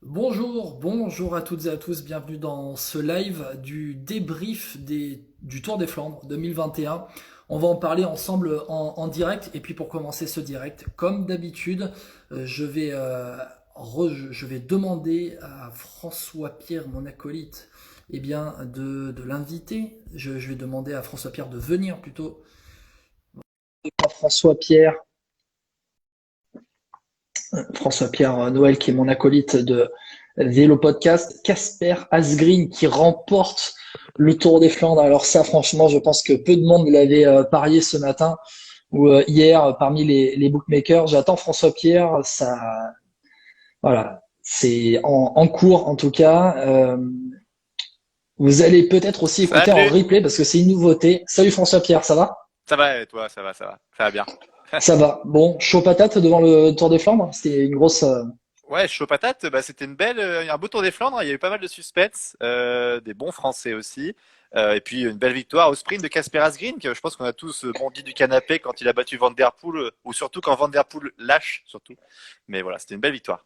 Bonjour à toutes et à tous, bienvenue dans ce live du débrief du Tour des Flandres 2021. On va en parler ensemble en direct et puis pour commencer ce direct, comme d'habitude, je vais demander à François-Pierre, mon acolyte, de l'inviter. Je vais demander à François-Pierre de venir plutôt. François-Pierre, François-Pierre Noël qui est mon acolyte de Vélo Podcast, Casper Asgreen qui remporte le Tour des Flandres. Alors ça, franchement, je pense que peu de monde l'avait parié ce matin ou hier parmi les bookmakers. J'attends François Pierre, ça, voilà, c'est en cours en tout cas. Vous allez peut-être aussi écouter en Salut! replay parce que c'est une nouveauté. Salut François Pierre, ça va? Ça va et toi? Ça va bien. Ça va. Bon, chaud patate devant le Tour des Flandres. C'était une grosse. Ouais, chaud patate, c'était un beau Tour des Flandres, il y a eu pas mal de suspense, des bons Français aussi, et puis une belle victoire au sprint de Casper Asgreen, que je pense qu'on a tous bondi du canapé quand il a battu Van Der Poel, ou surtout quand Van Der Poel lâche, surtout. Mais voilà, c'était une belle victoire.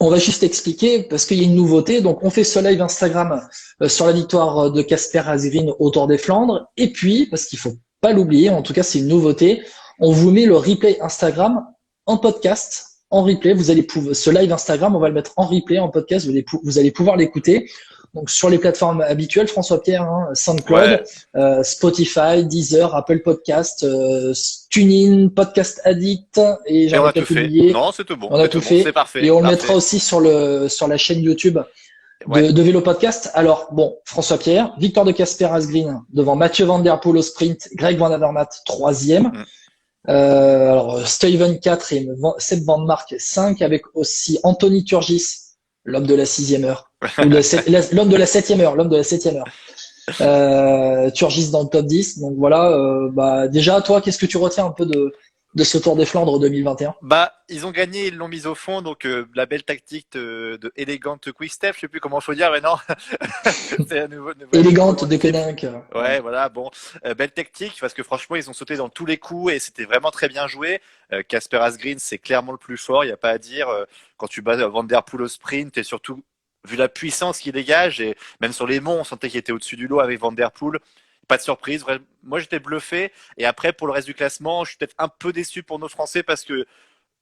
On va juste expliquer parce qu'il y a une nouveauté. Donc, on fait ce live Instagram sur la victoire de Casper Asgreen au Tour des Flandres. Et puis, parce qu'il faut pas l'oublier, en tout cas, c'est une nouveauté, on vous met le replay Instagram en podcast, en replay. Vous allez pouvoir, ce live Instagram, on va le mettre en replay, en podcast. Vous allez pouvoir l'écouter. Donc, sur les plateformes habituelles, François Pierre, hein, Ouais, SoundCloud, Spotify, Deezer, Apple Podcast, TuneIn, Podcast Addict, et et j'en on ai a tout peut-être fait. oublié. Non, c'est tout bon, On a c'est tout tout bon, c'est fait. Et parfait, on le mettra parfait. aussi sur la chaîne YouTube Ouais, de Vélo Podcast. Alors, bon, François Pierre, victoire de Casper Asgreen devant Mathieu Van Der Poel au sprint, Greg Van Avermaet troisième. mm. Alors, Steven 4 et Seb Van Mark 5 avec aussi Anthony Turgis, l'homme de la sixième heure. Ou l'homme de la septième heure, l'homme de la septième heure. Turgis dans le top 10. Donc voilà, bah, déjà, toi, qu'est-ce que tu retiens un peu de ce Tour des Flandres 2021? Bah, ils ont gagné, ils l'ont mise au fond, donc la belle tactique de Elegant Quick Step, je sais plus comment faut dire, mais non, c'est un nouvel Élégante équivalent de d'équipe. Koninck. Ouais, voilà, bon, belle tactique parce que franchement, ils ont sauté dans tous les coups et c'était vraiment très bien joué. Casper Asgreen, c'est clairement le plus fort, il n'y a pas à dire. Quand tu bats Van Der Poel au sprint et surtout vu la puissance qu'il dégage et même sur les monts, on sentait qu'il était au-dessus du lot avec Van Der Poel. Pas de surprise, moi j'étais bluffé. Et après, pour le reste du classement, je suis peut-être un peu déçu pour nos Français parce que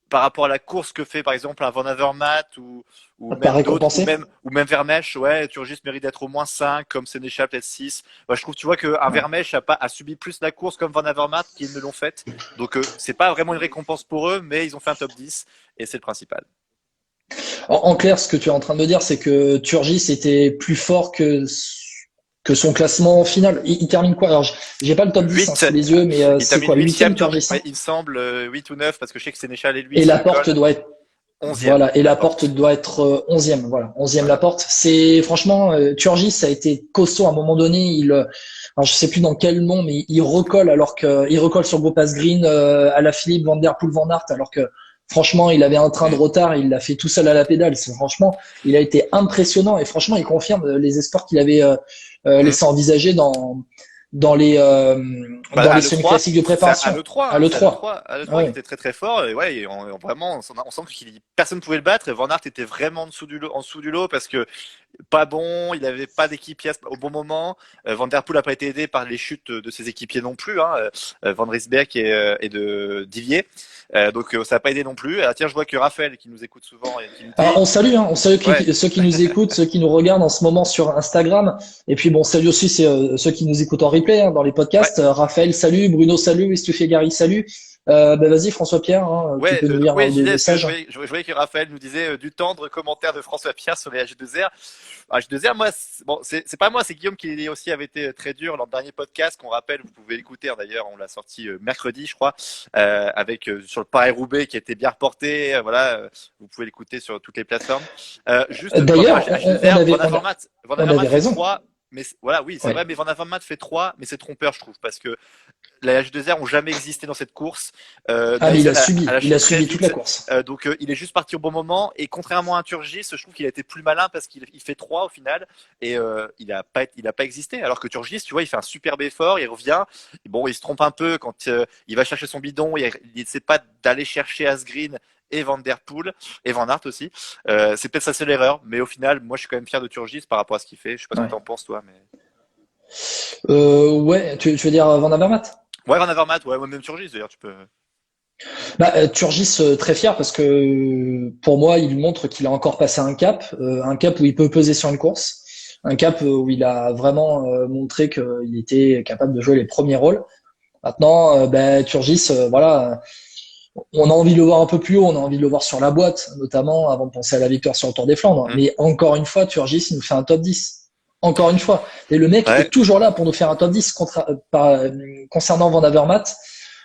par rapport à la course que fait par exemple un Van Avermaet ou Pas même d'autres, récompensé? ou même Vermeersch, ouais, Turgis mérite d'être au moins 5 comme Sénéchal peut-être 6. Moi, je trouve, tu vois, qu'un Ouais. Vermeersch a subi plus la course comme Van Avermaet qu'ils ne l'ont fait. Donc, c'est pas vraiment une récompense pour eux, mais ils ont fait un top 10 et c'est le principal. En clair, ce que tu es en train de me dire, c'est que Turgis était plus fort que son classement final. Il termine quoi? Alors, j'ai pas le top 10 hein, 8, sous les yeux, mais il c'est termine quoi? Le huitième 8e, Turgis, hein? ouais, il me semble, 8 ou 9 parce que je sais que Sénéchal et lui Et se la porte collent. doit être 11e, voilà, et la la porte porte. doit être 11e, voilà, 11e la Ouais. porte. C'est franchement Turgis ça a été costaud à un moment donné, alors je sais plus dans quel nom mais il recolle il recolle sur Gopaz Green à la Philippe Van Der Poel Van Aert alors que franchement, il avait un train de Mm. retard, il l'a fait tout seul à la pédale. Franchement, il a été impressionnant et franchement, il confirme les espoirs qu'il avait Mm. laissé envisager dans les Bah, dans à les l'E3, semi-classiques de c'est à préparation l'E3, à hein, c'est à l'E3. l'E3, à Ah l'E3 qui ouais. était très très fort. Et ouais, vraiment, on sent qu'il personne ne pouvait le battre. Et Van Aert était vraiment en dessous du lot parce que pas bon, il avait pas d'équipier au bon moment. Van Der Poel n'a pas été aidé par les chutes de ses équipiers non plus, hein, Van Rysberg et de Divier. Donc ça n'a pas aidé non plus. Ah, tiens, je vois que Raphaël, qui nous écoute souvent, et qui nous Alors, dit, on salue, hein, on salue ouais, ceux qui nous écoutent, ceux qui nous regardent en ce moment sur Instagram. Et puis bon, salut aussi ceux qui nous écoutent en replay hein, dans les ouais, podcasts. Raphaël, salut. Bruno, salut. Estufé Gary, salut. Ben vas-y, François-Pierre, hein, tu ouais, peux nous lire ouais, je des disais, parce que messages. je voyais que Raphaël nous disait du tendre commentaire de François Pierre sur les H2R. H2R, moi, bon, c'est pas moi, c'est Guillaume qui aussi avait été très dur dans le dernier podcast qu'on rappelle, vous pouvez l'écouter hein, d'ailleurs, on l'a sorti mercredi, je crois, avec sur le Paris-Roubaix qui a été bien reporté, voilà, vous pouvez l'écouter sur toutes les plateformes. Juste pour revenir à D'ailleurs, H2R, Van on Avermaet avait fait raison. 3, mais voilà, oui, c'est Ouais. vrai, mais Van Avermaet fait 3, mais c'est trompeur, je trouve, parce que les H2R ont jamais existé dans cette course. Ah mais Dyson a il lâché a très subi toute la vite. course. Donc il est juste parti au bon moment. Et contrairement à Turgis, je trouve qu'il a été plus malin parce qu'il fait 3 au final. Et il a pas existé. Alors que Turgis, tu vois, il fait un superbe effort, il revient. Et bon, il se trompe un peu quand il va chercher son bidon. Il essaie pas d'aller chercher Asgreen et Van Der Poel et Van Aert aussi. C'est peut-être sa seule erreur, mais au final, moi je suis quand même fier de Turgis par rapport à ce qu'il fait. Je sais pas ce que Ouais. t'en penses toi, mais Ouais, tu veux dire Van Avermaet? ouais, Van Avermaet, ouais, même Turgis d'ailleurs, tu peux. Bah, Turgis très fier parce que pour moi, il montre qu'il a encore passé un cap où il peut peser sur une course, un cap où il a vraiment montré qu'il était capable de jouer les premiers rôles. Maintenant, bah, Turgis, voilà, on a envie de le voir un peu plus haut, on a envie de le voir sur la boîte, notamment avant de penser à la victoire sur le Tour des Flandres. Mm. Mais encore une fois, Turgis, il nous fait un top 10. Encore une fois. Et le mec Ouais, est toujours là pour nous faire un top 10 concernant Van Avermaet.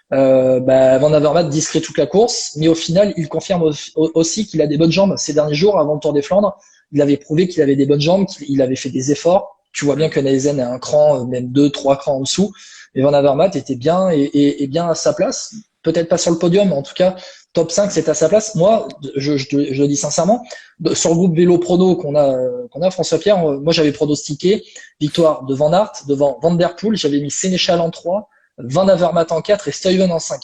Bah, Van Avermaet discret toute la course, mais au final, il confirme aussi qu'il a des bonnes jambes. Ces derniers jours, avant le Tour des Flandres, il avait prouvé qu'il avait des bonnes jambes, qu'il avait fait des efforts. Tu vois bien que Neesen est un cran, même deux, trois crans en dessous. Mais Van Avermaet était bien et bien à sa place. Peut-être pas sur le podium, mais en tout cas, top 5, c'est à sa place. Moi, je le dis sincèrement, sur le groupe Vélo Prono qu'on a François Pierre, moi j'avais pronostiqué victoire de Van Aert devant Van Der Poel, j'avais mis Sénéchal en 3, Van Avermaet en 4 et Stuyven en 5.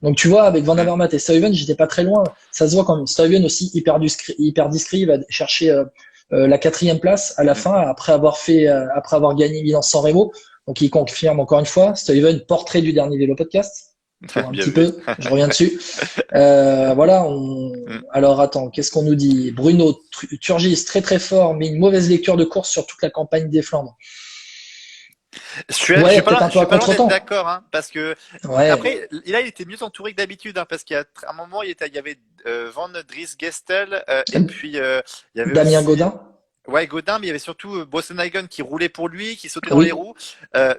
Donc tu vois, avec Van mm. Avermaet et Stuyven, j'étais pas très loin. Ça se voit quand même. Stuyven aussi hyper discret, il va chercher la quatrième place à la Mm. fin après avoir gagné Milan-San Remo. Donc il confirme encore une fois. Stuyven, portrait du dernier vélo podcast. Pour un Bien petit vu. peu, je reviens dessus. Voilà. Mm. Alors attends, qu'est-ce qu'on nous dit? Bruno Turgis très très fort, mais une mauvaise lecture de course sur toute la campagne des Flandres. Je suis Ouais, pas peut-être loin, un je peu suis à pas loin d'être contretemps. d'accord, hein, parce que Ouais, après, là, il était mieux entouré que d'habitude, hein, parce qu'à un moment, il y avait Van Dries Gestel, et puis il y avait Damien aussi Godin. ouais, Godin, mais il y avait surtout Bosenhagen qui roulait pour lui, qui sautait dans les Oui, roues.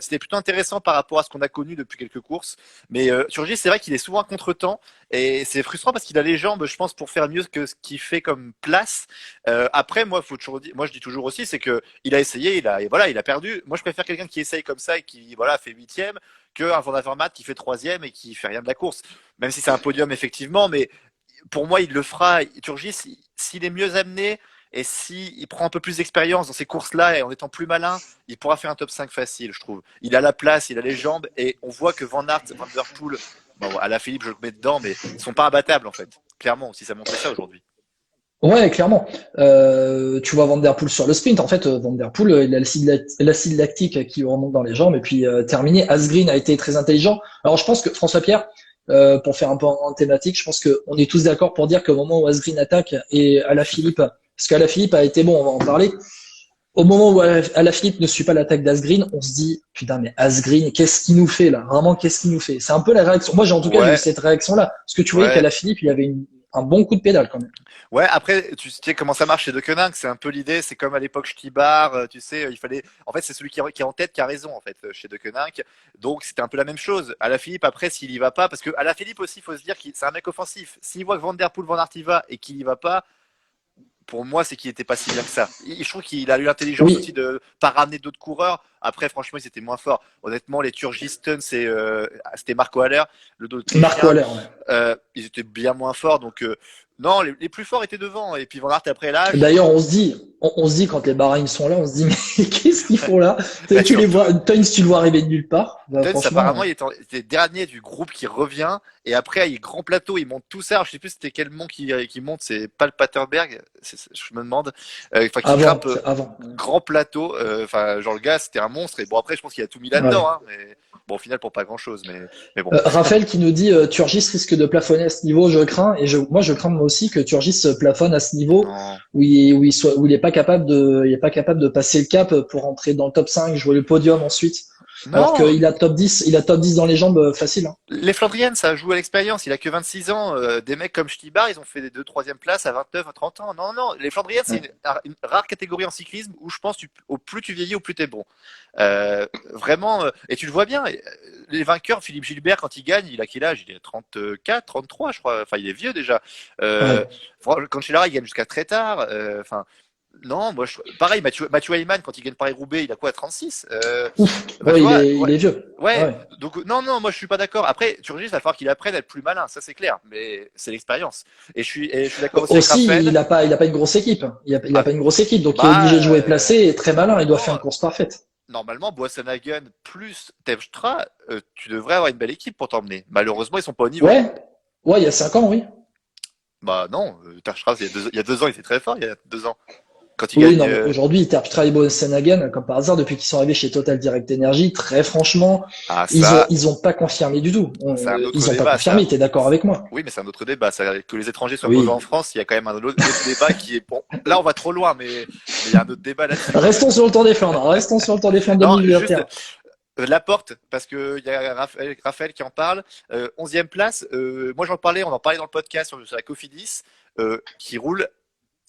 C'était plutôt intéressant par rapport à ce qu'on a connu depuis quelques courses. Mais Turgis, c'est vrai qu'il est souvent un contre-temps et c'est frustrant parce qu'il a les jambes, je pense, pour faire mieux que ce qu'il fait comme place. Après, moi, faut toujours dire, moi, je dis toujours aussi, c'est que il a essayé, et voilà, il a perdu. Moi, je préfère quelqu'un qui essaye comme ça et qui, voilà, fait huitième, qu'un Van Avermaet qui fait troisième et qui fait rien de la course. Même si c'est un podium effectivement, mais pour moi, il le fera. Turgis, s'il est mieux amené et s'il prend un peu plus d'expérience dans ces courses-là et en étant plus malin, il pourra faire un top 5 facile, je trouve. Il a la place, il a les jambes et on voit que Van Aert, Van Der Poel, bon, à la Philippe, je le mets dedans, mais ils sont pas imbattables en fait. Clairement, si ça montrait ça aujourd'hui. ouais, clairement. Tu vois Van Der Poel sur le sprint. En fait, Van Der Poel, il a l'acide lactique qui lui remonte dans les jambes et puis terminé. Asgreen a été très intelligent. Alors, je pense que François Pierre, pour faire un peu en thématique, je pense qu'on est tous d'accord pour dire qu'au moment où Asgreen attaque et Alaphilippe, parce qu'Alaphilippe a été bon, on va en parler. Au moment où Alaphilippe ne suit pas l'attaque d'Asgreen, on se dit putain mais Asgreen, qu'est-ce qu'il nous fait là? Vraiment, qu'est-ce qu'il nous fait? C'est un peu la réaction. Moi, en tout cas, j'ai eu Ouais, cette réaction-là parce que tu voyais ouais. qu'Alaphilippe, il avait un bon coup de pédale quand même. Ouais, après, tu sais comment ça marche chez Deceuninck, c'est un peu l'idée, c'est comme à l'époque Stibar, tu sais, il fallait, en fait, c'est celui qui est en tête qui a raison, en fait, chez Deceuninck. Donc, c'était un peu la même chose. Alaphilippe, après, s'il y va pas, parce que Alaphilippe aussi, il faut se dire que c'est un mec offensif. S'il voit que Van Der Poel, Van Aert y va et qu'il y va pas, pour moi, c'est qu'il était pas si bien que ça. Je trouve qu'il a eu l'intelligence aussi Oui, de pas ramener d'autres coureurs. Après, franchement, ils étaient moins forts. Honnêtement, les Turgisten, c'était Marco Haller, Marco l'Autrichien. Haller, ouais. Ils étaient bien moins forts. Donc, non, les plus forts étaient devant. Et puis Van Aert, après l'âge, D'ailleurs, on se dit quand les Bahreïn sont là, on se dit mais qu'est-ce qu'ils font là? bah, Tu les surtout, vois, Toins, tu le vois arriver de nulle part. Bah, Tuns, franchement, apparemment, il était dernier du groupe qui revient. Et après, il y a grand plateau, il monte tout ça. Alors, je sais plus c'était quel mont qui monte. C'est pas le Paterberg, je me demande. Enfin, qui avant, grimpe c'est avant. grand plateau. Enfin, genre le gars, c'était un monstre. Et bon, après, je pense qu'il y a tout mis là-dedans. Ouais. Hein, mais bon, au final, pour pas grand-chose. Mais bon. Raphaël qui nous dit Turgis risque de plafonner à ce niveau, je crains, et moi je crains moi aussi que Turgis plafonne à ce niveau Non. où il est pas capable de passer le cap pour entrer dans le top 5, jouer le podium ensuite. Alors Non, il a top 10 dans les jambes facile, hein. les Flandriennes, ça joue à l'expérience. Il a que 26 ans. Des mecs comme Stibar, ils ont fait des 2 3e places à 29, à 30 ans. Non, non. Les Flandriennes, c'est Ouais. une rare catégorie en cyclisme où je pense au plus tu vieillis, au plus t'es bon. Vraiment. Et tu le vois bien. Les vainqueurs, Philippe Gilbert, quand il gagne, il a quel âge? Il est 34, 33, je crois. Enfin, il est vieux déjà. Euh, Ouais. Cancellara, il gagne jusqu'à très tard. Enfin, non, moi, pareil, Mathieu Hayman, quand il gagne Paris-Roubaix, il a quoi, 36? Ouf, Enfin, tu ouais, vois, il ouais, est vieux. ouais, Ouais. donc non, non, moi je suis pas d'accord. Après, Turgis, il va falloir qu'il apprenne à être plus malin, ça c'est clair, mais c'est l'expérience. Et je suis d'accord aussi avec Aussi, Raphaël. il a pas une grosse équipe. Il a Ah, pas une grosse équipe, donc il est obligé bah, de jouer placé et très malin. Il doit faire non, une course parfaite. normalement, Boassenhagen plus Terpstra, tu devrais avoir une belle équipe pour t'emmener. Malheureusement, ils sont pas au niveau. Ouais, ouais, il y a 5 ans, oui. Bah non, Terpstra, il y a 2 ans, il était très fort, il y a 2 ans. Quand il Oui, gagne. non, mais aujourd'hui, Terpstra et Boasson-Hagen, comme par hasard, depuis qu'ils sont arrivés chez Total Direct Energy, très franchement, Ah, ça, ils ont pas confirmé du tout. c'est un autre Ils ont pas débat, ça. confirmé, t'es d'accord avec moi? Oui, mais c'est un autre débat. Que les étrangers soient mauvais en Oui. France, il y a quand même un autre débat qui est. Bon, là, on va trop loin, mais il y a un autre débat là-dessus quand même. Restons sur le Tour des Flandres. Restons sur le Tour des Flandres Non, juste 2021. Laporte, parce qu'il y a Raphaël qui en parle. 11e place. Moi, on en parlait dans le podcast sur la Cofidis, qui roule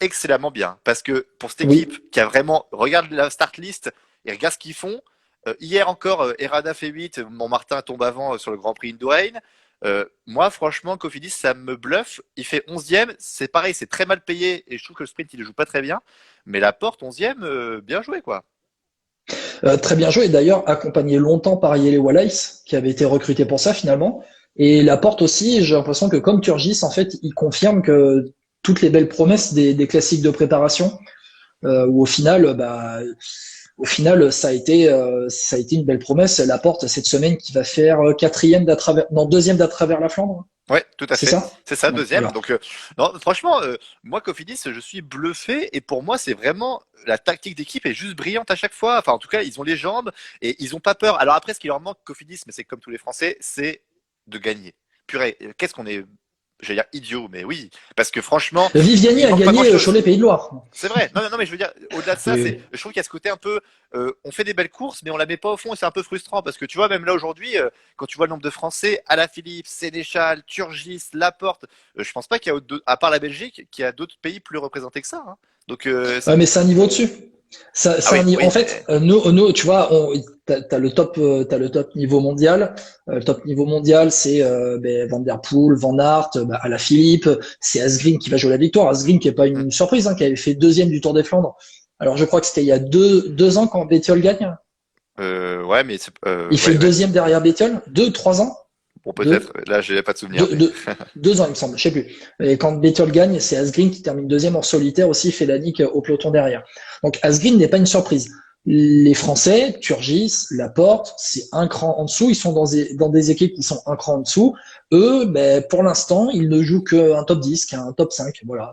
excellemment bien. Parce que pour cette Oui. équipe qui a vraiment. Regarde la start list et regarde ce qu'ils font. Hier encore, Herrada fait 8, Montmartin tombe avant sur le Grand Prix Indurain. Moi, franchement, Cofidis, ça me bluffe. Il fait 11e. C'est pareil, c'est très mal payé et je trouve que le sprint, il le joue pas très bien. Mais Laporte, 11e, bien joué, quoi. Très bien joué. D'ailleurs, accompagné longtemps par Yele Wallace, qui avait été recruté pour ça finalement. Et Laporte aussi, j'ai l'impression que comme Turgis, en fait, il confirme que toutes les belles promesses des classiques de préparation, où au final, ça a été une belle promesse. Laporte cette semaine qui va faire quatrième non, deuxième d'à travers la Flandre. Ouais, tout à C'est fait. ça? C'est ça, Ouais, deuxième. voilà. Donc, non, franchement, moi, Cofidis, je suis bluffé. Et pour moi, c'est vraiment la tactique d'équipe est juste brillante à chaque fois. Enfin, en tout cas, ils ont les jambes et ils ont pas peur. Alors après, ce qui leur manque, Cofidis, mais c'est comme tous les Français, c'est de gagner. Purée, qu'est-ce qu'on est, j'allais dire idiot, mais oui, parce que franchement, Viviani il a manque pas gagné grand-chose. Cholet Pays de Loire. C'est vrai. Non, non, non, mais je veux dire, au-delà de ça, Oui, oui. je trouve qu'il y a ce côté un peu, on fait des belles courses, mais on la met pas au fond et c'est un peu frustrant parce que tu vois, même là aujourd'hui, quand tu vois le nombre de Français, Alaphilippe, Sénéchal, Turgis, Laporte, je pense pas qu'il y a, à part la Belgique, qu'il y a d'autres pays plus représentés que ça, hein. Donc, Ouais, mais c'est un niveau dessus. ah C'est oui, un niveau. En oui, fait, mais nous, tu vois, t'as le top niveau mondial. Le top niveau mondial, c'est Van der Poel, Van Aert, Alaphilippe. C'est Asgreen qui va jouer la victoire. Asgreen qui est pas hmm, une surprise, hein, qui avait fait deuxième du Tour des Flandres. Alors, je crois que c'était il y a deux ans quand Bettiol gagne. ouais, mais Il fait ouais, ouais. deuxième derrière Bettiol. 3 ans. Bon, peut-être. Deux, Là, j'ai pas de souvenir, deux, mais deux, 2 ans, il me semble. Je sais plus. Et quand Bettiol gagne, c'est Asgreen qui termine deuxième en solitaire aussi, fait la nique au peloton derrière. Donc Asgreen n'est pas une surprise. Les Français, Turgis, Laporte, c'est un cran en dessous. Ils sont dans des équipes qui sont un cran en dessous. Eux, pour l'instant, ils ne jouent qu'un top 10, qu'un top 5. Voilà,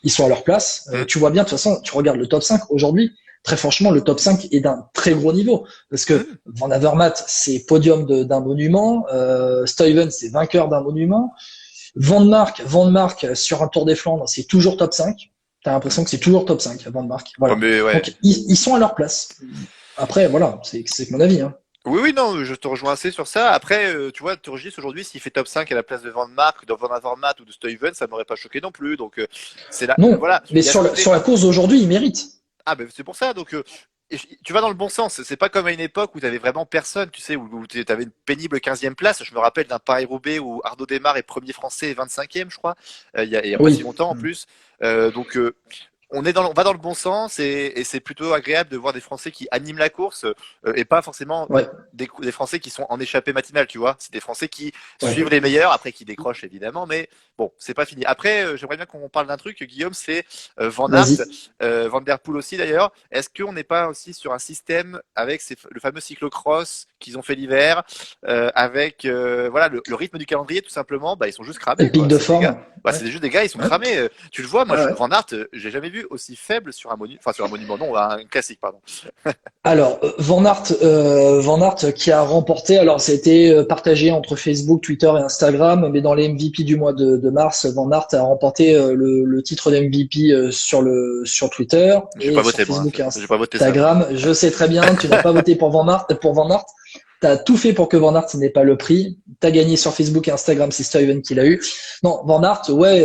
ils sont à leur place. hmm, Tu vois bien, de toute façon, tu regardes le top 5 aujourd'hui. Très franchement, le top 5 est d'un très gros niveau. Parce que hmm. Van Avermaet, c'est podium d'un monument. Stuyven, c'est vainqueur d'un monument. Van de Mark sur un Tour des Flandres, c'est toujours top 5. T'as l'impression que c'est toujours top 5, Van de Mark. Ouais, Voilà. mais ouais. Donc, ils sont à leur place. Après, voilà, c'est mon avis. Hein. Oui, oui, non, je te rejoins assez sur ça. Après, tu vois, Turgis aujourd'hui, s'il fait top 5 à la place de Van Mark, de Van Avermaet ou de Stuyven, ça m'aurait pas choqué non plus. Donc, c'est là, Non, voilà, mais il y a ce côté. sur la course d'aujourd'hui, ils méritent. Ah, ben c'est pour ça. Donc, tu vas dans le bon sens. C'est pas comme à une époque où tu avais vraiment personne, tu sais, où tu avais une pénible 15e place. Je me rappelle d'un Paris-Roubaix où Arnaud Démare est premier français et 25e, je crois, il y a pas si Oui. longtemps en plus. Donc, on va dans le bon sens et c'est plutôt agréable de voir des Français qui animent la course et pas forcément Ouais. des Français qui sont en échappée matinale, tu vois. C'est des Français qui Ouais. suivent les meilleurs, après qui décrochent évidemment, mais bon, c'est pas fini. Après, j'aimerais bien qu'on parle d'un truc, Guillaume, c'est Van Aert, Vas-y. Van der Poel aussi d'ailleurs. Est-ce qu'on n'est pas aussi sur un système avec le fameux cyclocross qu'ils ont fait l'hiver, avec voilà le rythme du calendrier tout simplement, bah ils sont juste Le cramés pic quoi. de C'est des forme. gars, bah Ouais. c'est juste des gars, ils sont Ouais. cramés. Tu le vois, moi, Ouais, ouais. Van Aert, j'ai jamais vu aussi faible sur un monument, enfin sur un monument, non, un classique, pardon. Alors, Van Aert qui a remporté, alors ça a été partagé entre Facebook, Twitter et Instagram, mais dans les MVP du mois de mars, Van Aert a remporté le titre d'MVP sur Twitter J'ai pas et sur voté moi, Facebook et j'ai pas voté ça moi. Instagram. Je sais très bien, tu n'as pas voté pour Van Aert. T'as tout fait pour que Van Aert n'ait pas le prix. T'as gagné sur Facebook et Instagram, c'est Steven qui l'a eu. Non, Van Aert, ouais,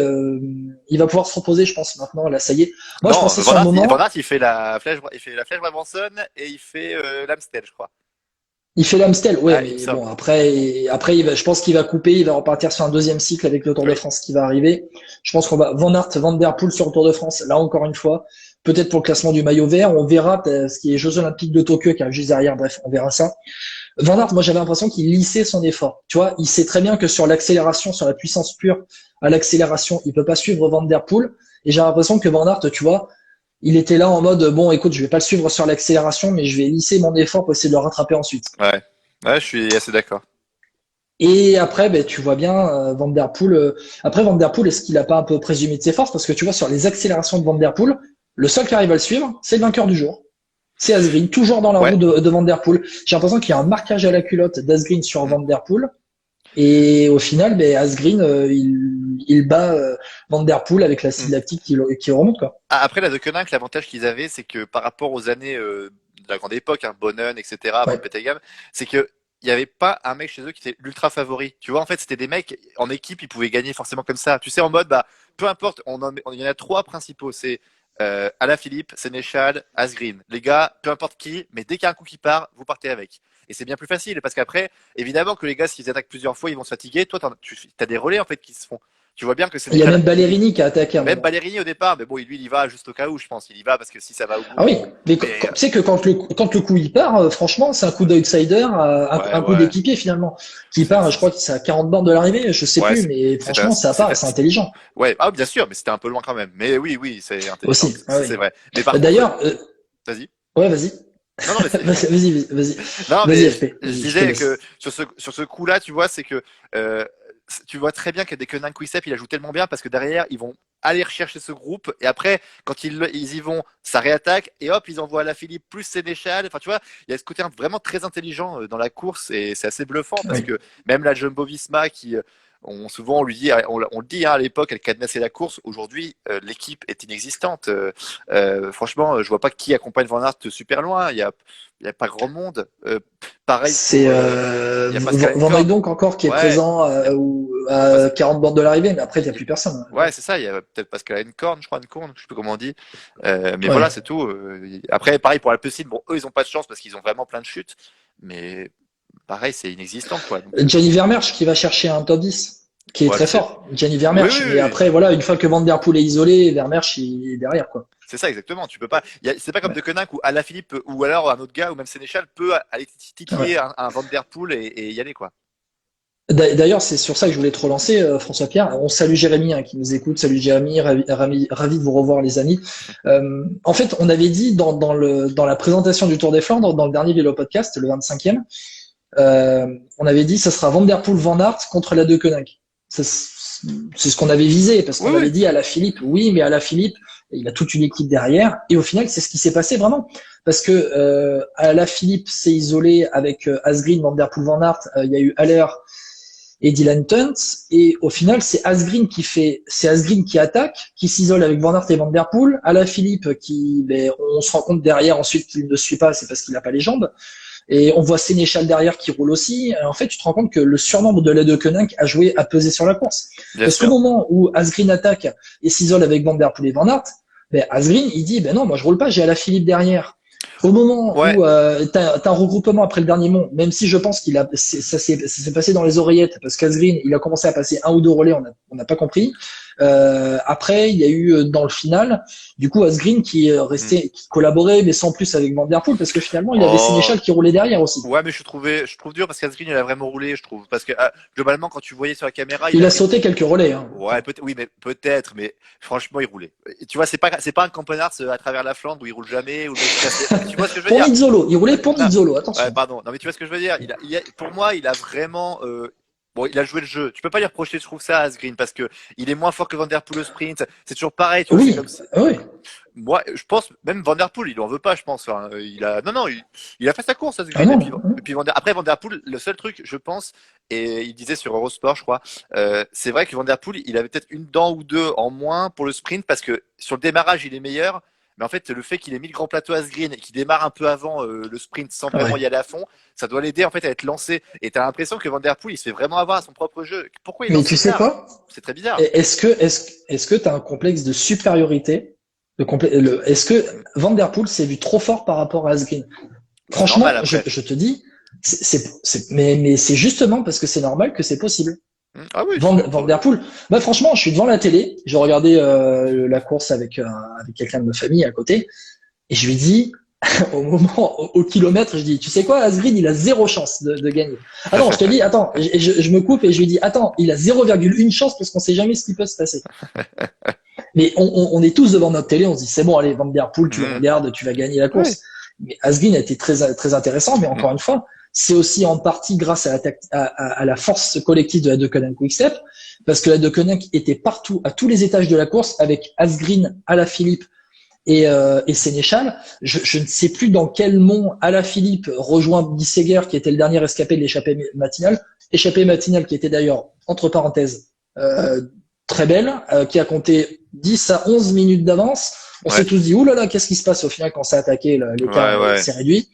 il va pouvoir se reposer, je pense maintenant. Là, ça y est. Moi, je Non, pensais sur le Van moment. Aert, il fait la flèche Brabanson et il fait l'Amstel, je crois. Il fait l'Amstel, ouais, Ah, il me mais bon, semble. après, je pense qu'il va couper, il va repartir sur un deuxième cycle avec le Tour de Oui. France qui va arriver. Je pense qu'on va Van Aert, Van der Poel sur le Tour de France. Là, encore une fois, peut-être pour le classement du maillot vert, on verra ce qui est Jeux Olympiques de Tokyo qui arrive juste derrière. Bref, on verra ça. Van Aert, moi, j'avais l'impression qu'il lissait son effort. Tu vois, il sait très bien que sur l'accélération, sur la puissance pure à l'accélération, il peut pas suivre Van der Poel. Et j'ai l'impression que Van Aert, tu vois, il était là en mode, bon, écoute, je vais pas le suivre sur l'accélération, mais je vais lisser mon effort pour essayer de le rattraper ensuite. Ouais. Ouais, je suis assez d'accord. Et après, ben, tu vois bien Van Der Poel. Après, Van Der Poel, est-ce qu'il a pas un peu présumé de ses forces? Parce que tu vois, sur les accélérations de Van Der Poel, le seul qui arrive à le suivre, c'est le vainqueur du jour. C'est Asgreen, toujours dans la Ouais. roue de Van Der Poel. J'ai l'impression qu'il y a un marquage à la culotte d'Asgreen sur Mm. Van Der Poel. Et au final, ben, Asgreen, il bat Van Der Poel avec l'acide Mm. lactique qui remonte, quoi. Après, la Deceuninck, l'avantage qu'ils avaient, c'est que par rapport aux années de la grande époque, hein, Bonnen, etc., Van Ouais. Petegem, c'est que il n'y avait pas un mec chez eux qui était l'ultra favori. Tu vois, en fait, c'était des mecs en équipe, ils pouvaient gagner forcément comme ça. Tu sais, en mode, bah, peu importe, il y en a trois principaux. C'est Alaphilippe, Sénéchal, Asgreen. Les gars, peu importe qui, mais dès qu'il y a un coup qui part, vous partez avec. Et c'est bien plus facile parce qu'après, évidemment que les gars, s'ils attaquent plusieurs fois, ils vont se fatiguer. Toi, tu as des relais en fait qui se font. Tu vois bien que Il y a Sénéchal, même Ballerini qui a attaqué à un même moment. Ballerini au départ, mais bon, lui, il y va juste au cas où, je pense. Il y va parce que si ça va au Ah bout. oui, mais tu Mais sais que quand le coup il part, franchement, c'est un coup d'outsider, ouais, un coup ouais. d'équipier finalement. Qui C'est, part, je c'est- crois que c'est à 40 bornes de l'arrivée, je sais ouais, plus, mais franchement, ça part et c'est intelligent ouais. Ah, bien sûr, mais c'était un peu loin quand même. Mais oui, oui, c'est intelligent. aussi. Ah Ça, oui. c'est vrai. Mais par contre, D'ailleurs, vas-y. ouais, vas-y. Non, non, mais Vas-y, non, vas-y, mais FP, je vas-y, je te disais que laisse. sur ce coup-là, tu vois, c'est que euh, tu vois très bien que dès que Nankwicep, il a joué tellement bien parce que derrière, ils vont aller rechercher ce groupe et après, quand ils y vont, ça réattaque et hop, ils envoient la Philippe plus Sénéchal. Enfin, tu vois, il y a ce côté vraiment très intelligent dans la course et c'est assez bluffant parce Oui. que même la Jumbo-Visma qui souvent on lui dit, on le dit hein, à l'époque, elle cadenassait la course. Aujourd'hui, l'équipe est inexistante. Franchement, je vois pas qui accompagne Van Aert super loin. Il y a pas grand monde. Pareil C'est pour, il y a Pascal Van Korn. Donk encore qui est Ouais, présent il y a, à 40 bornes de l'arrivée, mais après, il n'y a il- plus personne. ouais, c'est ça. Il y a peut-être Pascal Korn, je crois, Korn, je sais plus comment on dit. Mais Ouais. voilà, c'est tout. Après, pareil pour Alpecin. Bon, eux, ils ont pas de chance parce qu'ils ont vraiment plein de chutes. Mais pareil, c'est inexistant, quoi. Donc, Gianni Vermeersch qui va chercher un top 10, qui est ouais, très mais c'est, fort. Gianni oui, oui, Vermeersch. Mais oui. après, voilà, une fois que Van Der Poel est isolé, Vermeersch il est derrière, quoi. C'est ça exactement. Tu peux pas. C'est pas comme Ouais. De Koninck ou Alaphilippe ou alors un autre gars ou même Sénéchal peut aller titiller Ouais. un Van Der Poel et y aller, quoi. D'ailleurs, c'est sur ça que je voulais te relancer, François-Pierre. On salue Jérémy hein, qui nous écoute. Salut Jérémy, ravi de vous revoir, les amis. En fait, on avait dit dans la présentation du Tour des Flandres, dans le dernier vélo podcast, le 25e, on avait dit ça sera Van Der Poel Van Aert contre la De Koninck. C'est ce qu'on avait visé parce Oui, qu'on avait oui. dit à la Philippe, oui, mais à la Philippe, il a toute une équipe derrière. Et au final, c'est ce qui s'est passé vraiment parce que à la Philippe s'est isolé avec Asgreen, Van Der Poel Van Aert. Il y a eu Haller et Dylan Tunt. Et au final, c'est Asgreen qui attaque, qui s'isole avec Van Aert et Van Der Poel. À la Philippe, ben, on se rend compte derrière ensuite qu'il ne suit pas, c'est parce qu'il n'a pas les jambes. Et on voit Sénéchal derrière qui roule aussi. En fait, tu te rends compte que le surnombre de la De Koninck a pesé sur la course. Bien Parce qu'au sûr. moment où Asgreen attaque et s'isole avec Van Der Poel et Van Aert, ben Asgreen, il dit, ben non, moi je roule pas, j'ai Alaphilippe derrière. Au moment Ouais. où t'as un regroupement après le dernier mont, même si je pense ça s'est passé dans les oreillettes, parce qu'Asgreen, il a commencé à passer un ou deux relais, on n'a pas compris. Après, il y a eu dans le final, du coup, Asgreen Hmm. qui collaborait, mais sans plus avec Van Der Poel, parce que finalement, il avait Oh. Sénéchal qui roulait derrière aussi. Ouais, mais je trouve dur parce qu'Asgreen, il a vraiment roulé, je trouve. Parce que globalement, quand tu voyais sur la caméra, il Il a a fait. sauté quelques relais. Hein. Ouais, peut-être, oui, mais peut-être, mais franchement, il roulait. Et tu vois, c'est pas un Campenard à travers la Flandre où il roule jamais, où le mec se casse Tu vois ce que je veux Pour dire? Nizzolo, il roulait pour Non, Nizzolo, ouais, attention. pardon. Non, mais tu vois ce que je veux dire? Pour moi, il a vraiment. Bon, il a joué le jeu. Tu peux pas lui reprocher, je trouve ça, à Asgreen, parce que il est moins fort que Van Der Poel au sprint. C'est toujours pareil, tu vois. C'est Oui, comme si, oui. moi, je pense même Van Der Poel, il en veut pas, je pense. Enfin, non, il a fait sa course, Ah Asgreen, non. et puis après Van Der Poel, le seul truc, je pense, et il disait sur Eurosport, je crois, c'est vrai que Van Der Poel, il avait peut-être une dent ou deux en moins pour le sprint parce que sur le démarrage, il est meilleur. Mais en fait, le fait qu'il ait mis le grand plateau Asgreen et qu'il démarre un peu avant le sprint sans vraiment Ouais. y aller à fond, ça doit l'aider en fait à être lancé. Et t'as l'impression que Van Der Poel, il se fait vraiment avoir à son propre jeu. Pourquoi il Mais lance tu si sais tard? quoi? C'est très bizarre. Est-ce que tu as un complexe de supériorité est-ce que Mm. Van Der Poel s'est vu trop fort par rapport à Asgreen? C'est normal Franchement, après. je te dis, mais c'est justement parce que c'est normal que c'est possible. Mm. Ah oui, Van Der Poel, bah franchement, je suis devant la télé, je regardais la course avec quelqu'un de ma famille à côté, et je lui dis, au kilomètre, je dis, tu sais quoi, Asgreen, il a zéro chance de gagner. Attends, je te dis, attends, je me coupe et je lui dis, attends, il a 0,1 chance parce qu'on sait jamais ce qui peut se passer. Mais on est tous devant notre télé, on se dit, c'est bon, allez, Van Der Poel, tu le Mm. regardes, tu vas gagner la Oui. course. Mais Asgreen a été très, très intéressant, mais Mm. encore une fois, c'est aussi en partie grâce à la force collective de la Deceuninck Quick-Step, parce que la Deceuninck était partout, à tous les étages de la course, avec Asgreen, Alaphilippe et Sénéchal. Je ne sais plus dans quel mont Alaphilippe rejoint Bissegger, qui était le dernier escapé de l'échappée matinale. Échappée matinale qui était d'ailleurs, entre parenthèses, très belle, qui a compté 10 à 11 minutes d'avance. On s'est tous dit, oulala, qu'est-ce qui se passe au final quand ça a attaqué, l'écart s'est réduit.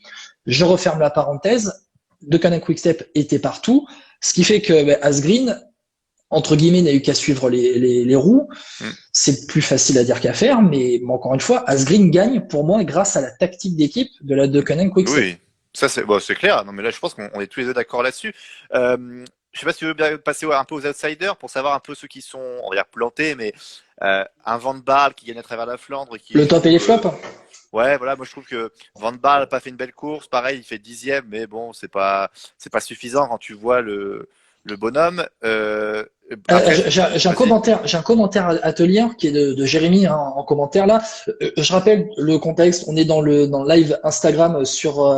Je referme la parenthèse. Deceuninck Quick-Step était partout, ce qui fait que Asgreen, entre guillemets, n'a eu qu'à suivre les roues. C'est plus facile à dire qu'à faire, mais encore une fois, Asgreen gagne pour moi grâce à la tactique d'équipe de la Deceuninck Quick-Step. Oui, ça c'est clair. Non mais là je pense qu'on est tous les deux d'accord là-dessus. Je sais pas si tu veux bien passer un peu aux outsiders pour savoir un peu ceux qui sont, on va dire, plantés, mais un Van Baarle qui gagne à travers la Flandre. Le top et les flops. Ouais, voilà, moi je trouve que Van Baarle n'a pas fait une belle course. Pareil, il fait 10e, mais bon, c'est pas suffisant quand tu vois le bonhomme. J'ai un commentaire à te lire qui est de Jérémy en commentaire là. Je rappelle le contexte. On est dans le live Instagram sur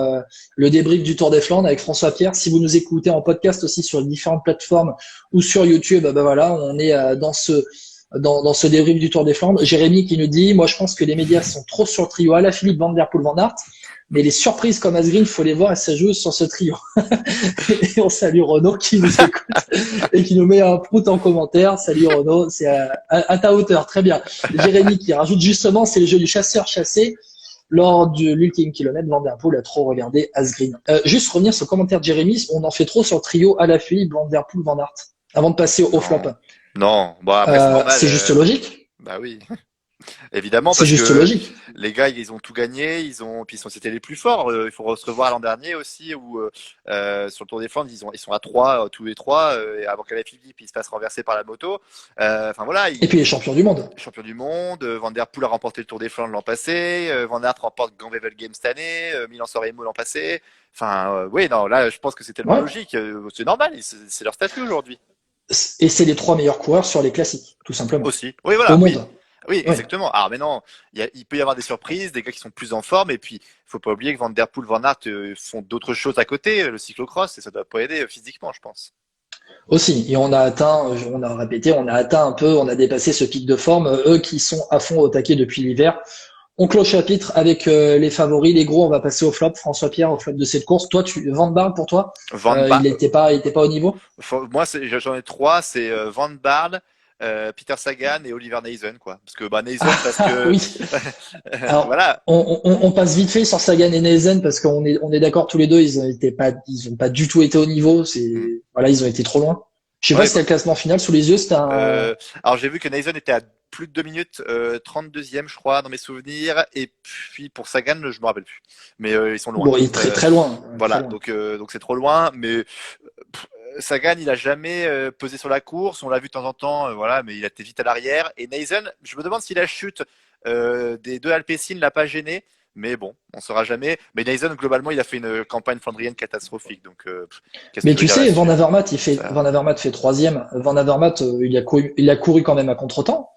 le débrief du Tour des Flandres avec François Pierre. Si vous nous écoutez en podcast aussi sur les différentes plateformes ou sur YouTube, voilà, on est dans ce débrief du Tour des Flandres. Jérémy qui nous dit, moi je pense que les médias sont trop sur le trio Alaphilippe, Van Der Poel, Van Aert. Mais les surprises comme Asgreen, faut les voir et ça joue sur ce trio. Et on salue Renaud qui nous écoute et qui nous met un prout en commentaire. Salut Renaud, c'est à ta hauteur, très bien. Jérémy qui rajoute justement, c'est le jeu du chasseur-chassé. Lors de l'ultime kilomètre, Van Der Poel a trop regardé Asgreen. Juste revenir sur le commentaire de Jérémy, on en fait trop sur le trio Alaphilippe, Van Der Poel, Van Aert. Avant de passer au flop. Non, bon après c'est normal. C'est juste logique. Bah oui. Évidemment, c'est juste logique. Les gars, ils ont tout gagné, c'était les plus forts. Il faut se revoir l'an dernier aussi, où sur le Tour des Flandres, ils sont à 3 tous les trois, avant qu'Alaphilippe il se fasse renverser par la moto. Enfin voilà. Et puis les champions du monde. Champion du monde. Van Der Poel a remporté le Tour des Flandres l'an passé. Van Aert remporte Gand-Wevelgem Games cette année. Milan-San Remo l'an passé. Enfin, oui, non, là, je pense que c'est tellement logique. C'est normal. C'est leur statut aujourd'hui. Et c'est les 3 meilleurs coureurs sur les classiques, tout simplement. Aussi. Oui, voilà. Au monde. Oui, exactement. Alors maintenant, il peut y avoir des surprises, des gars qui sont plus en forme, et puis il faut pas oublier que Van Der Poel, Van Aert font d'autres choses à côté, le cyclocross, et ça doit pas aider physiquement, je pense. Aussi, et on a atteint un peu, on a dépassé ce pic de forme, eux qui sont à fond au taquet depuis l'hiver. On clôt chapitre avec les favoris, les gros, on va passer au flop. François Pierre, au flop de cette course. Toi, Van Baarle pour toi, il était pas au niveau. Moi, j'en ai 3, c'est Van Baarle, Peter Sagan et Oliver Neisen, quoi. Parce que Neisen, parce que oui. Alors, voilà. On passe vite fait sur Sagan et Neisen parce qu'on est d'accord tous les deux, ils ont pas du tout été au niveau. Voilà, ils ont été trop loin. Je sais pas si c'était le classement final sous les yeux. C'était alors j'ai vu que Neisen était à plus de 2 minutes, 32e, je crois, dans mes souvenirs. Et puis pour Sagan, je me rappelle plus. Mais ils sont loin. Bon, il est très loin. Voilà, très loin. Donc c'est trop loin. Mais Sagan, il a jamais pesé sur la course. On l'a vu de temps en temps, voilà, mais il a été vite à l'arrière. Et Neisen, je me demande si la chute des 2 Alpecin l'a pas gêné. Mais bon, on saura jamais. Mais Neisen, globalement, il a fait une campagne flandrienne catastrophique. Donc, mais tu sais, Van Avermaet, Van Avermaet fait 3e. Van Avermaet, il a couru quand même à contre-temps.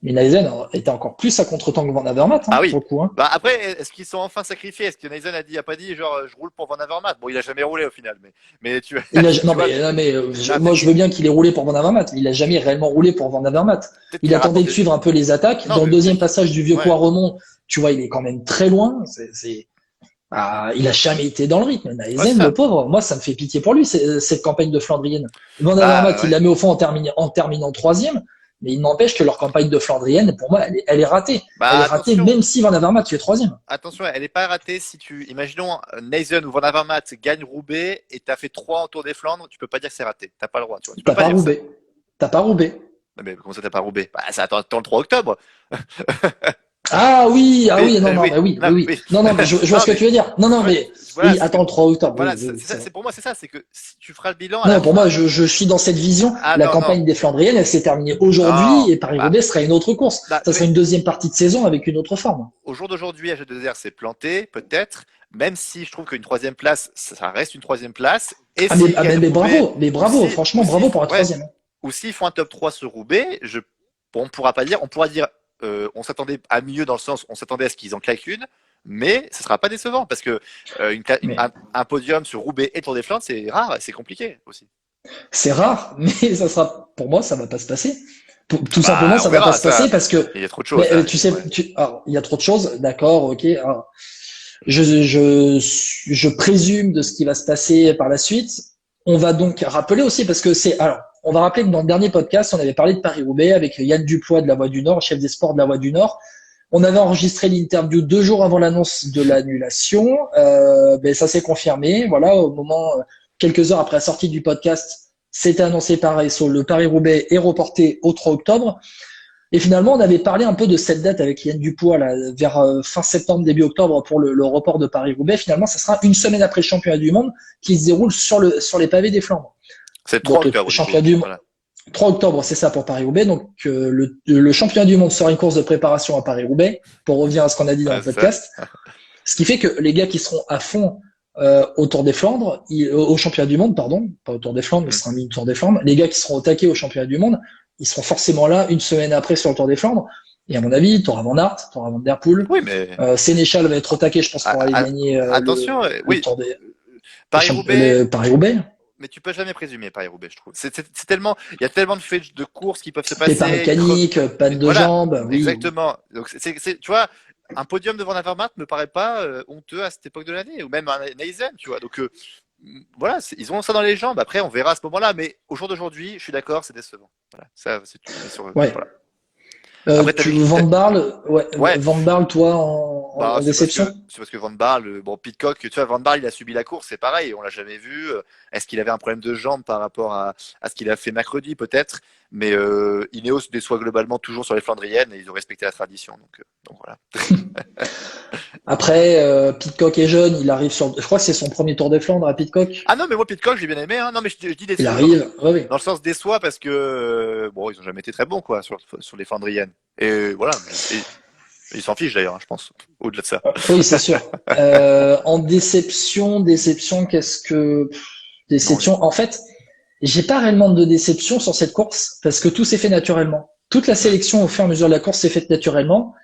Mais Neisen était encore plus à contre-temps que Van Avermaet. Ah oui. Pour le coup, après, est-ce qu'ils sont enfin sacrifiés? Est-ce que Neisen a pas dit genre je roule pour Van Avermaet? Bon, il a jamais roulé au final, mais tu. Moi je veux bien qu'il ait roulé pour Van Avermaet. Il a jamais réellement roulé pour Van Avermaet. Il attendait de suivre un peu les attaques. Dans le deuxième passage du vieux Coiremont, tu vois, il est quand même très loin. Il a jamais été dans le rythme. Neisen, le pauvre, moi ça me fait pitié pour lui cette campagne de Flandrienne. Van Avermaet, il la met au fond en terminant 3e. Mais il n'empêche que leur campagne de Flandrienne, pour moi, elle est ratée. Elle est ratée, même si Van Avermaet fait 3e. Attention, elle n'est pas ratée si imaginons, Neisen ou Van Avermaet gagne Roubaix et t'as fait 3 en Tour des Flandres, tu peux pas dire que c'est raté. T'as pas le droit, tu vois. T'as pas Roubaix. Mais comment ça t'as pas Roubaix? Ça attend le 3 octobre. Ah oui, non, mais je vois ce que tu veux dire. Non, mais oui, attends le 3 octobre. Voilà, c'est pour moi, c'est ça, c'est que si tu feras le bilan. Non, pour moi, je suis dans cette vision. La campagne des Flandriennes, elle s'est terminée aujourd'hui et Paris-Roubaix sera une autre course. Ça sera une deuxième partie de saison avec une autre forme. Au jour d'aujourd'hui, AG2R s'est planté, peut-être, même si je trouve qu'une 3e place, ça reste une 3e place. Et mais bravo, franchement, bravo pour la 3e. Ou s'ils font un top 3 sur Roubaix, on pourra dire on s'attendait à mieux dans le sens, on s'attendait à ce qu'ils en claquent une, mais ce sera pas décevant parce que un podium sur Roubaix et Tour des Flandres, c'est rare, et c'est compliqué aussi. C'est rare, mais ça sera, pour moi, ça va pas se passer. Tout simplement, ça on va verra, pas se passer parce que, il y a trop de choses. tu sais, alors, il y a trop de choses, d'accord, ok. Alors, je présume de ce qui va se passer par la suite. On va donc rappeler aussi, parce que alors, on va rappeler que dans le dernier podcast, on avait parlé de Paris-Roubaix avec Yann Dupois de la Voix du Nord, chef des sports de la Voix du Nord. On avait enregistré l'interview 2 jours avant l'annonce de l'annulation. Ça s'est confirmé. Voilà, au moment, quelques heures après la sortie du podcast, c'était annoncé par ASO. Le Paris-Roubaix est reporté au 3 octobre. Et finalement, on avait parlé un peu de cette date avec Yann Dupois là, vers fin septembre, début octobre pour le report de Paris-Roubaix. Finalement, ça sera une semaine après le championnat du monde qui se déroule sur les pavés des Flandres. C'est le 3 octobre. Le championnat du monde. Voilà. 3 octobre, c'est ça pour Paris-Roubaix. Donc, le championnat du monde sera une course de préparation à Paris-Roubaix, pour revenir à ce qu'on a dit dans le podcast. Ce qui fait que les gars qui seront à fond au Tour des Flandres, au championnat du monde, pardon, pas au Tour des Flandres, mais ce sera un Tour des Flandres. Les gars qui seront au taquet au championnat du monde, ils seront forcément là une semaine après sur le Tour des Flandres. Et à mon avis, t'auras Van Aert, t'auras Van Der Poel. Oui, mais Sénéchal va être au taquet, je pense, pour aller gagner le Tour des Paris-Roubaix. Mais tu peux jamais présumer Paris-Roubaix, je trouve. C'est tellement, il y a tellement de faits de courses qui peuvent se passer. Départ mécanique, panne de jambes. Oui. Exactement. Donc tu vois, un podium devant Van me paraît pas honteux à cette époque de l'année, ou même un Neisen, tu vois. Donc voilà, ils ont ça dans les jambes. Après, on verra à ce moment-là. Mais au jour d'aujourd'hui, je suis d'accord, c'est décevant. Voilà, ça, c'est sur. Ouais. Voilà. Après, Van Barle, Van Barle, toi, en déception. C'est parce que Van Barle, Pidcock, tu vois, Van Barle, il a subi la course, c'est pareil, on l'a jamais vu. Est-ce qu'il avait un problème de jambe par rapport à ce qu'il a fait mercredi, peut-être? Mais Ineos déçoit globalement toujours sur les Flandriennes et ils ont respecté la tradition, donc voilà. Après, Pidcock est jeune, il arrive je crois que c'est son premier Tour des Flandres à Pidcock. Ah non, mais moi Pidcock, j'ai bien aimé, hein. Non, mais je dis déçoit. Il arrive, oui. Dans le sens déçoit parce que ils ont jamais été très bons, quoi, sur les Flandriennes. Et voilà. Ils s'en fichent d'ailleurs, je pense, au-delà de ça. Oui, c'est sûr. En déception, qu'est-ce que déception? Non, en fait, j'ai pas réellement de déception sur cette course parce que tout s'est fait naturellement. Toute la sélection au fur et à mesure de la course s'est faite naturellement.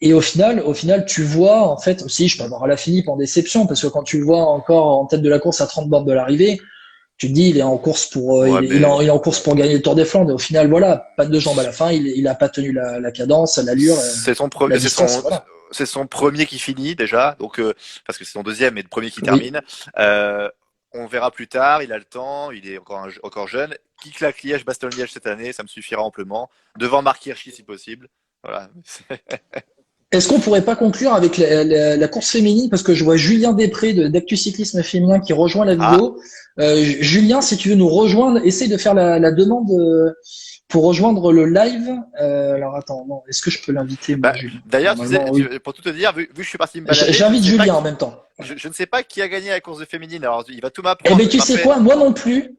Et au final, tu vois, en fait, aussi, je peux avoir Alaphilippe en déception parce que quand tu le vois encore en tête de la course à 30 bornes de l'arrivée, tu te dis, il est en course pour, il est en course pour gagner le Tour des Flandres. Et au final, voilà, pas de jambes à la fin. Il a pas tenu la cadence, l'allure. C'est son premier, c'est son premier qui finit déjà. Donc, parce que c'est son deuxième et le premier qui termine. On verra plus tard. Il a le temps. Il est encore jeune. Qui claque Liège-Bastogne-Liège cette année, ça me suffira amplement. Devant Marc Hirschi si possible. Voilà. Est-ce qu'on pourrait pas conclure avec la course féminine parce que je vois Julien Després d'Actu Cyclisme Féminin qui rejoint la vidéo. Julien, si tu veux nous rejoindre, essaye de faire la demande pour rejoindre le live. Alors attends, non, est-ce que je peux l'inviter D'ailleurs, pour tout te dire, vu que je suis parti me balader, j'invite Julien en même temps. Je ne sais pas qui a gagné la course de féminine. Alors, il va tout m'apprendre. Eh ben, tu sais quoi, moi non plus,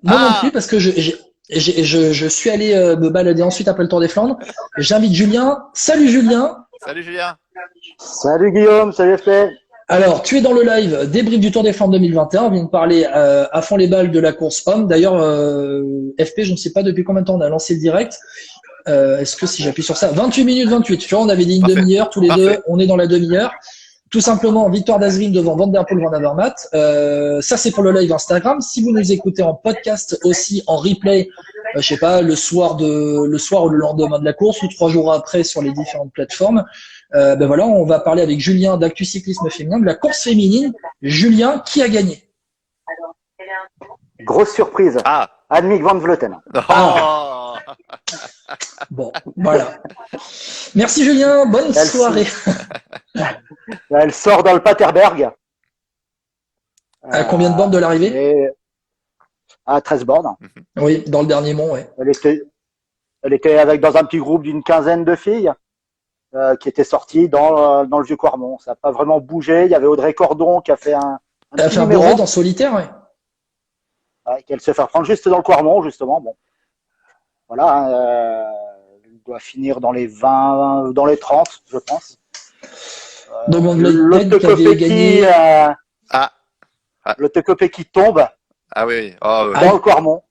parce que je suis allé me balader ensuite après le Tour des Flandres. J'invite Julien. Salut Julien. Salut Julien. Salut Guillaume, salut FP. Alors, tu es dans le live débrief du Tour des Flandres 2021. On vient de parler à fond les balles de la course homme. D'ailleurs, FP, je ne sais pas depuis combien de temps on a lancé le direct. Est-ce que si j'appuie sur ça, 28 minutes 28. Tu vois, on avait dit une demi-heure tous les deux. On est dans la demi-heure. Tout simplement, victoire d'Asgreen devant Van Der Poel, Van Avermaet. Ça, c'est pour le live Instagram. Si vous nous écoutez en podcast aussi, en replay, je sais pas, le soir ou le lendemain de la course ou 3 jours après sur les différentes plateformes, voilà, on va parler avec Julien d'Actu Cyclisme Féminin de la course féminine. Julien, qui a gagné? Grosse surprise. Annemiek van Vleuten. Bon, voilà. Merci Julien, bonne soirée. Elle sort dans le Paterberg. À combien de bornes de l'arrivée? À 13 bornes. Oui, dans le dernier mont, ouais. Elle était dans un petit groupe d'une quinzaine de filles qui étaient sorties dans le vieux Quarmont. Ça n'a pas vraiment bougé. Il y avait Audrey Cordon qui a fait un numéro en solitaire, ouais. Qu'elle se fait prendre juste dans le Quarmont, justement. Bon. Voilà, elle doit finir dans les 20, dans les 30, je pense. Donc, le Tecopé qui tombe. Ah oui. Dans le Quarmont.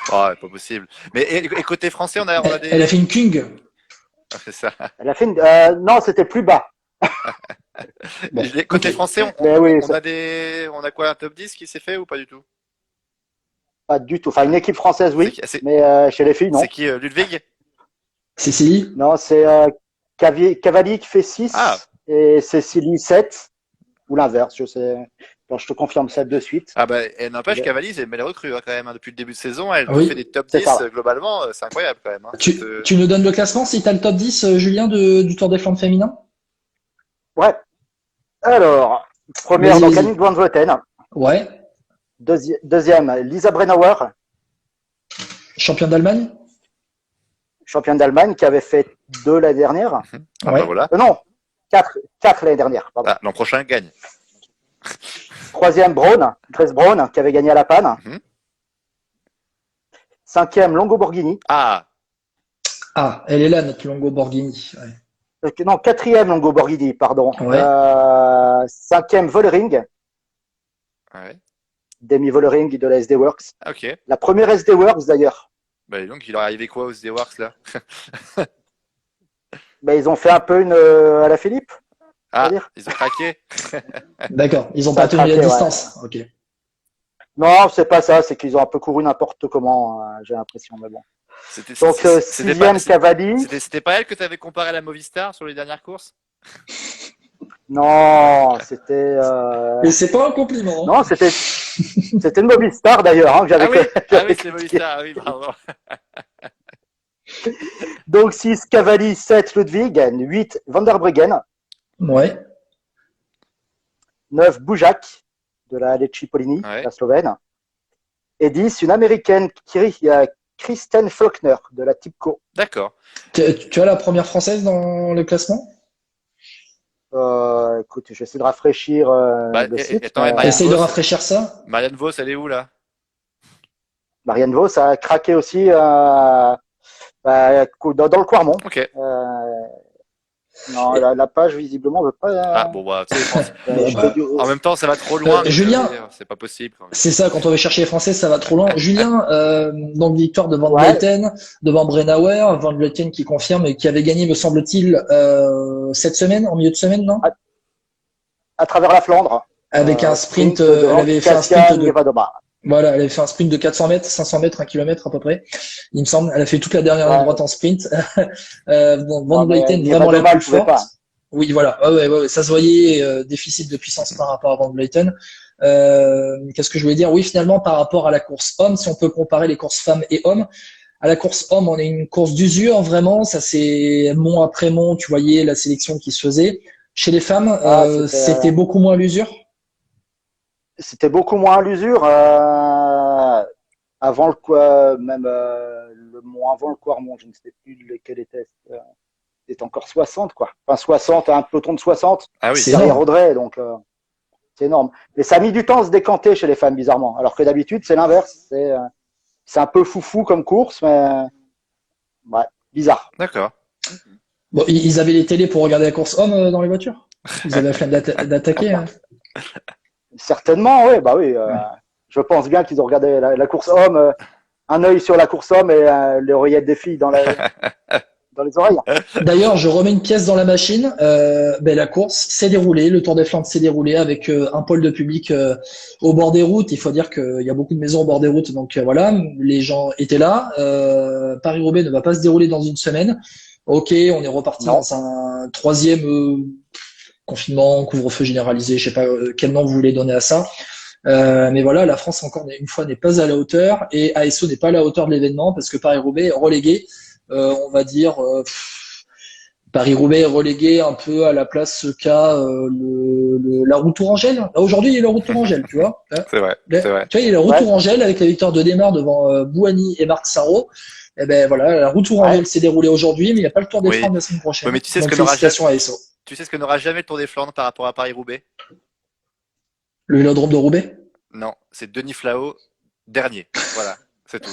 Pas possible. Mais et côté français, on a des. Elle a fait une Kung. C'est ça. Elle a fait non, c'était plus bas. Bon, Côté ok. français, Mais oui, on a quoi, un top 10 qui s'est fait ou pas du tout? pas du tout. Enfin, une équipe française, oui, C'est mais chez les filles, non. c'est qui, Ludwig? Cécilie? Non, c'est Cavalli qui fait 6 Ah, et Cécilie 7, ou l'inverse, je sais. Alors, je te confirme ça de suite. ah bah, et n'empêche, Mais- Cavalli, c'est une belle recrue hein, quand même. Hein. Depuis le début de saison, elle Ah te fait oui. des top C'est 10 ça. globalement. C'est incroyable quand même. Hein. Tu nous donnes le classement si tu as le top 10, Julien, du Tour des Flandres féminin? Ouais. Alors, première, Vas-y, donc vas-y. Annick van Vleuten. Ouais. Deuxième, Lisa Brennauer, Champion d'Allemagne? championne d'Allemagne, qui avait fait 2 l'année dernière. Ah Ouais. bah voilà. Non, 4 l'année dernière, pardon. Ah, l'an prochain, elle gagne. Troisième, Grace Brown, qui avait gagné à la panne. Mhm. Cinquième, Longo Borghini. Ah, Ah, elle est là, notre Longo Borghini. Ouais. Non, quatrième, Longo Borghini, pardon. Ouais. Cinquième, Vollering, ouais. Demi Vollering de la SD Works. Ah, ok. La première SD Works, d'ailleurs. Bah, donc, il leur est arrivé quoi aux SD Works là? Ben, ils ont fait un peu une à la Philippe. Ah, dire ils ont craqué. D'accord. Ils ont Ça pas a tenu craqué, la ouais. distance. Ok. Non, c'est pas ça, c'est qu'ils ont un peu couru n'importe comment, j'ai l'impression, mais bon. Donc, sixième, Cavalli. C'était pas elle que tu avais comparé à la Movistar sur les dernières courses? Non, c'était. Et c'est pas un compliment. Hein. Non, c'était une Movistar d'ailleurs, hein, que j'avais. Ah oui, j'avais c'est Movistar. Ah oui, pardon. Donc 6 Cavalli, 7 Ludwig, 8 Van der Breggen, Ouais. 9 Boujak de la Lecce Polini, Ouais. la Slovène, et 10 une Américaine, Kristen Faulkner de la Tipco. D'accord. Tu as la première française dans le classement? Écoute, j'essaie de rafraîchir Bah, le et- site. attends, et mais Marianne Essaye de Vos. rafraîchir ça. Marianne Vos, elle est où là? Marianne Vos a craqué aussi dans le Quarmont. Ok. Non, la page visiblement veut pas. Ah bon, bah, tu sais, Bon, je bah, peux dire- en même temps, ça va trop loin. donc, Julien. c'est pas possible. Quand même. C'est ça, quand on veut chercher les Français, ça va trop loin. Julien, donc victoire de Van Ouais. Vleuten, devant Brennauer, Van Vleuten qui confirme et qui avait gagné, me semble-t-il, cette semaine, en milieu de semaine, non? à travers la Flandre. Avec un sprint, devant elle avait fait un Cassia sprint de, Nevadoma. voilà, elle avait fait un sprint de 400 mètres, 500 mètres, 1 kilomètre à peu près. Il me semble, elle a fait toute la dernière ligne Ouais. droite en sprint. Bon, Non, Van mais Vleuten, vraiment la Nevadoma, elle plus pouvait forte. pas. Oui, voilà. Ouais, ça se voyait, déficit de puissance par rapport à Van Vleuten. Qu'est-ce que je voulais dire? Oui, finalement, par rapport à la course homme, si on peut comparer les courses femmes et hommes, à la course homme, on est une course d'usure, vraiment. Ça, c'est mont après mont, tu voyais la sélection qui se faisait. Chez les femmes, c'était beaucoup moins l'usure. C'était beaucoup moins à l'usure. Avant même le mois avant le Quarmont, je ne sais plus lequel était. C'était encore 60, quoi. Enfin, 60, un peloton de 60 Ah oui. C'est derrière énorme. Audrey, donc c'est énorme. Mais ça a mis du temps à se décanter chez les femmes, bizarrement. Alors que d'habitude, c'est l'inverse. C'est un peu foufou comme course, mais ouais, bizarre. D'accord. Bon, ils avaient les télés pour regarder la course homme dans les voitures. Ils avaient la flemme d'attaquer. Hein. Certainement, oui, bah oui. Je pense bien qu'ils ont regardé la course homme, un œil sur la course homme et les oreillettes des filles dans les oreilles. D'ailleurs, je remets une pièce dans la machine. La course s'est déroulée, le Tour des Flandres s'est déroulé avec un pôle de public au bord des routes. Il faut dire qu'il y a beaucoup de maisons au bord des routes, donc voilà, les gens étaient là. Paris-Roubaix ne va pas se dérouler dans une semaine. Ok, on est reparti dans un troisième confinement, couvre-feu généralisé, je sais pas quel nom vous voulez donner à ça. Mais voilà, la France encore une fois n'est pas à la hauteur et ASO n'est pas à la hauteur de l'événement parce que Paris-Roubaix est relégué. On va dire Paris-Roubaix est relégué un peu à la place qu'a la route Tourangelle. Aujourd'hui, il y a la route Tourangelle, tu vois. C'est vrai. Tu vois, il y a la route Tourangelle avec la victoire de Desmar devant Bouhanni et Marc Sarrault. Et ben voilà, la route Tourangelle s'est déroulée aujourd'hui, mais il n'y a pas le Tour des Flandres la semaine prochaine. Oui, mais tu sais donc, ce que n'aura félicitations à ASO. Tu sais ce que n'aura jamais le Tour des Flandres par rapport à Paris-Roubaix? Le Vélodrome de Roubaix? Non, c'est Denis Flao, dernier. Voilà, c'est tout.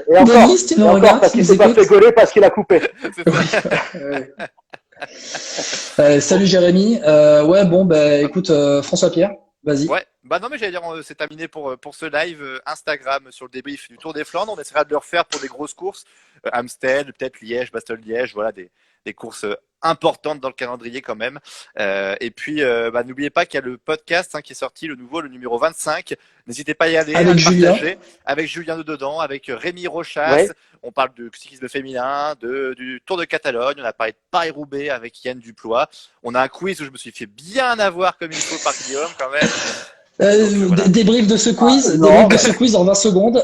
Et encore, Denis, tu nous regardes, parce tu qu'il nous s'est pas écoutes. fait gauler parce qu'il a coupé. C'est ça. Salut Jérémy. Écoute, François Pierre, vas-y. Ouais, Bah non, mais j'allais dire, c'est terminé pour ce live Instagram sur le débrief du Tour des Flandres. On essaiera de le refaire pour des grosses courses. Amstel, peut-être Liège, Bastogne-Liège, voilà, des courses importantes dans le calendrier quand même. Et puis, bah, n'oubliez pas qu'il y a le podcast qui est sorti, le nouveau, le numéro 25. N'hésitez pas à y aller, à Avec le Julien. partager. Avec Julien dedans, avec Rémi Rochas. Ouais. On parle de cyclisme féminin, du Tour de Catalogne. On a parlé de Paris-Roubaix avec Yann Duplois. On a un quiz où je me suis fait bien avoir comme il faut par Guillaume quand même. Voilà. Débrief de ce quiz, non, débrief de ce quiz en 20 secondes.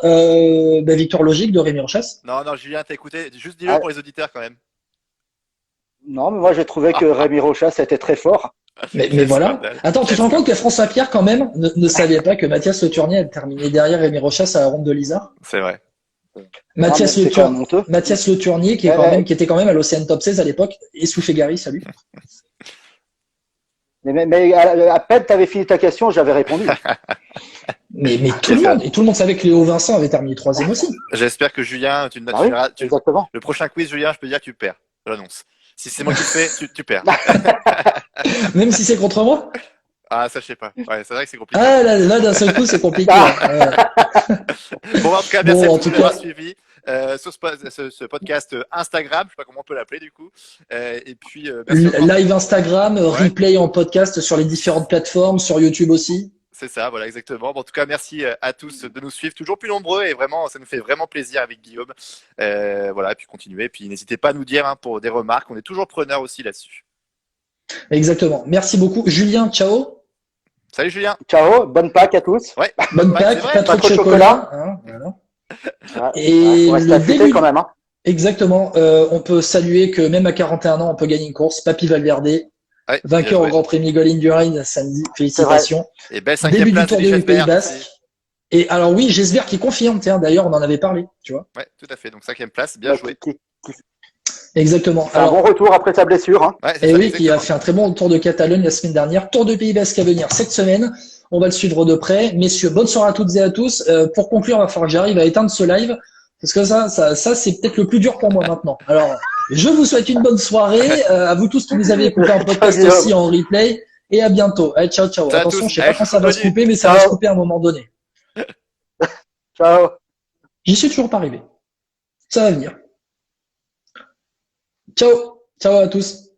Victoire logique de Rémi Rochas. Non, Julien, t'as écouté. Juste dis-le pour les auditeurs quand même. Non, mais moi j'ai trouvé que Rémi Rochas était très fort. Mais voilà. Attends, tu te rends compte que François Pierre, quand même, ne savait pas que Mathias Le Tournier a terminé derrière Rémi Rochas à la ronde de l'Isard. C'est vrai. Mathias c'est quand même honteux. Mathias Le Tournier, qui était quand même à l'Océan Top 16 à l'époque, et Soufflé Gary, salut. Mais à peine t'avais fini ta question, j'avais répondu. Mais tout le monde savait que Léo Vincent avait terminé troisième aussi. J'espère que Julien, exactement. Le prochain quiz, Julien, je peux dire que tu perds. J'annonce. Si c'est moi qui le fais, tu perds. Même si c'est contre moi? Ah, ça, je sais pas. Ouais, c'est vrai que c'est compliqué. Ah, là, d'un seul coup, c'est compliqué. Bon, en tout cas, merci à tous d'avoir suivi sur ce podcast Instagram. Je sais pas comment on peut l'appeler, du coup. Et puis, live Instagram, replay en podcast sur les différentes plateformes, sur YouTube aussi. C'est ça, voilà, exactement. Bon, en tout cas, merci à tous de nous suivre, toujours plus nombreux, et vraiment, ça nous fait vraiment plaisir avec Guillaume. Voilà, et puis continuez, puis n'hésitez pas à nous dire pour des remarques, on est toujours preneurs aussi là-dessus. Exactement. Merci beaucoup. Julien, ciao. Salut Julien. Ciao, bonne Pâques à tous. Ouais. Bonne Pâques, pas trop de chocolat. Hein, voilà. Et le début quand même. Hein. Exactement. On peut saluer que même à 41 ans, on peut gagner une course. Papy Valverde. Ouais, vainqueur au Grand Prix Miguel Indurain samedi, félicitations. Et belle début du Tour du Pays Basque. Et alors oui, Gesbert qui confirme, tiens, d'ailleurs on en avait parlé, tu vois. Ouais, tout à fait. Donc 5e place, bien joué. Exactement. Un bon retour après sa blessure. Hein. Ouais, et oui, qui a fait un très bon Tour de Catalogne la semaine dernière. Tour du Pays Basque à venir cette semaine. On va le suivre de près. Messieurs, bonne soirée à toutes et à tous. Pour conclure, il va falloir que j'arrive à éteindre ce live. Parce que ça c'est peut-être le plus dur pour moi maintenant. Alors, je vous souhaite une bonne soirée. À vous tous qui nous avez écouté en podcast aussi en replay. Et à bientôt. Allez, ciao, ciao. Attention, je sais pas quand ça va se couper, mais ça va se couper à un moment donné. Ciao. J'y suis toujours pas arrivé. Ça va venir. Ciao. Ciao à tous.